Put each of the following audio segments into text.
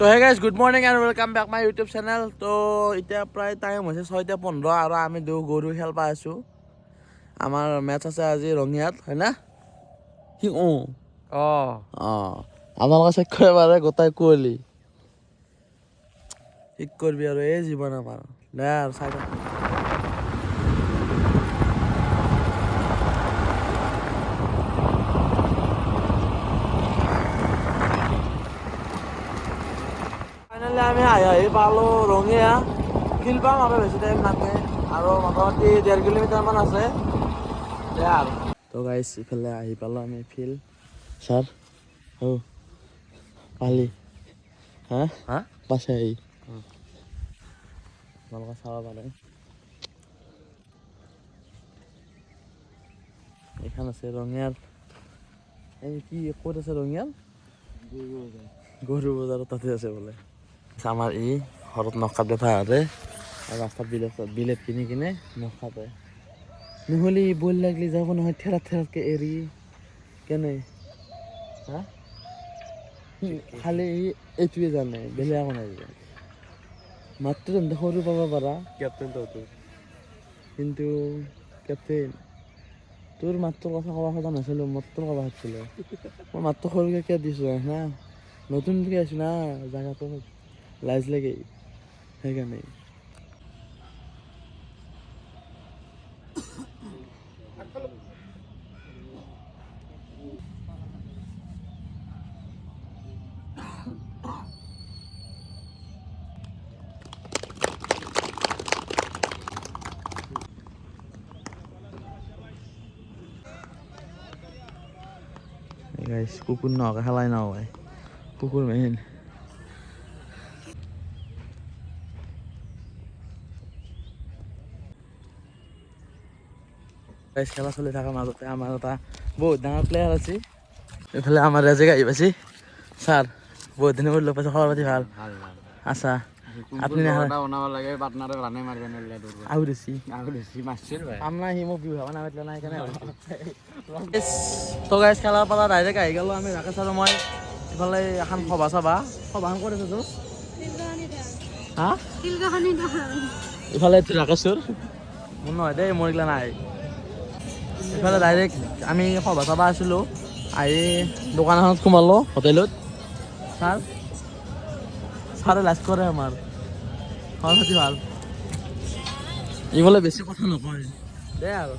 তো hey guys good morning and welcome back my YouTube channel. তো এতিয়া প্ৰায় টাইম হৈছে 6:15 আৰু আমি গৰু খেল পাই আছোঁ। আমাৰ মেটচ আছে আজি ৰঙিয়াত, হয় না? আপোনালোকে চেক কৰিব পাৰে গোটাই কুঁৱলী ঠিক কৰিবি আৰু এই জীৱন আমাৰ দে আৰু চাই থাক। ফাইনেলি আমি আহি পালোঁ ৰঙিয়া। ফিল্ড পাম আৰু বেছি টাইম নাথাকে আৰু মোটামুটি 1.5 কিলোমিটাৰমান আছে দে আৰু। তো গাইজ ইফালে আহি পালোঁ আমি ফিল্ড। ছাৰ পালি হা পাছে আহি আপোনালোকে চাব পাৰে। এইখন আছে ৰঙিয়াৰ, এই কি ক'ত আছে ৰঙিয়াৰ গৰু বজাৰত, তাতে আছে বোলে। আমাৰ ই ঘৰত নখ কাটে ভাড়াতে আৰু ৰাস্তাত বিলেট কিনি কিনে নখ কাটে। নহ'লে বল লাগলি যাব নহয় ঠেলাতকৈ এৰি কেনে খালি এইটোৱে জানে, বেলেগ একো নাই। মাতটো তেন্তে সৰু পাব পাৰা কেপ্টেইনটো, কিন্তু কেপ্টেইন তোৰ মাতটোৰ কথা ক'ব খোজা নাছিলোঁ, মোৰটোৰ ক'ব খুজিছিলোঁ। মই মাতটো সৰুকৈ কিয় দিছোঁ হা, নতুনকৈ আছোঁ না জেগাটো লাজ লাগে সেইকাৰণে। গাইছ কুকুৰ নহকে খেলাই নহয়, কুকুৰ মেইন। খেলা চলি থকাৰ মাজতে আমাৰ এটা বহুত ডাঙৰ প্লেয়াৰ আছে। এইফালে আমাৰ ৰাজেক আহি পাইছে। ছাৰ বহুত দিনৰ মূৰত লগ পাইছোঁ, খবৰ পাতি ভাল আছা? আপুনি তো গাইজ খেলাৰ পৰা ডাইৰেক্ট আহি গ'লোঁ আমি, ৰাকেশ আৰু মই। ইফালে এখন সভাখন ক'ত আছে তোৰ হা? ইফালে ৰাকেশৰ মোৰ নহয় দেই, মোৰ এইগিলা নাই। ইফালে ডাইৰেক্ট আমি সভা চাবা আছিলোঁ, আহি দোকান এখনত সোমালোঁ হোটেলত। ছাৰে লাজ কৰে আমাৰ, খবৰ পাতি ভাল। ইফালে বেছি কথা নকয় দে আৰু।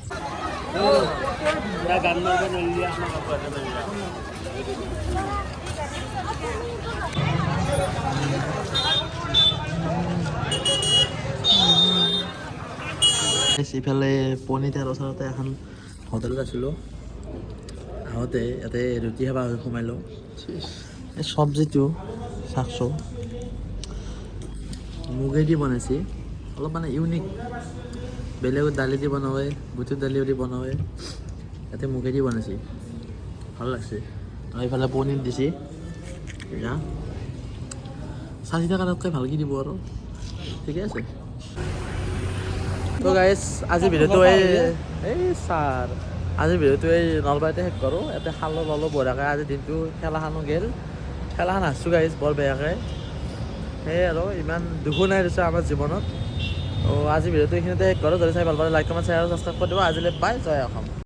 ইফালে পনিতাৰ ওচৰতে এখন হোটেলত আছিলোঁ, আহোঁতে ইয়াতে ৰুটি খাব সোমালোঁ। এই চব্জিটো চাওকচোন, মুগেদি বনাইছে, অলপ মানে ইউনিক। বেলেগত দালি দি বনায়, বুটৰ দালি দি বনায়, ইয়াতে মুগেদি বনাইছে, ভাল লাগছে। আৰু এইফালে পনীৰ দিছে, এয়া 60 টকাতকৈ ভালকৈ দিব আৰু ঠিকে আছে। তো গাইজ আজি ভিডিঅ'টো আজিৰ ভিডিঅ'টো এই নলবাৰীতে শেষ কৰোঁ। ইয়াতে খালোঁ ল'লোঁ বঢ়িয়াকৈ, আজি দিনটো খেলাখনো গ'ল, খেলাখন হাৰছোঁ গাইজ বৰ বেয়াকৈ। সেয়ে আৰু ইমান দুখো নাই দিছে আমাৰ জীৱনত। তো আজি ভিডিঅ'টো এইখিনিতে শেষ কৰোঁ। যদি চাই ভাল পালে লাইক কমেণ্ট শ্বেয়াৰ আৰু ছাবস্ক্ৰাইব কৰি দিব। আজিলৈ বাই, জয় অসম।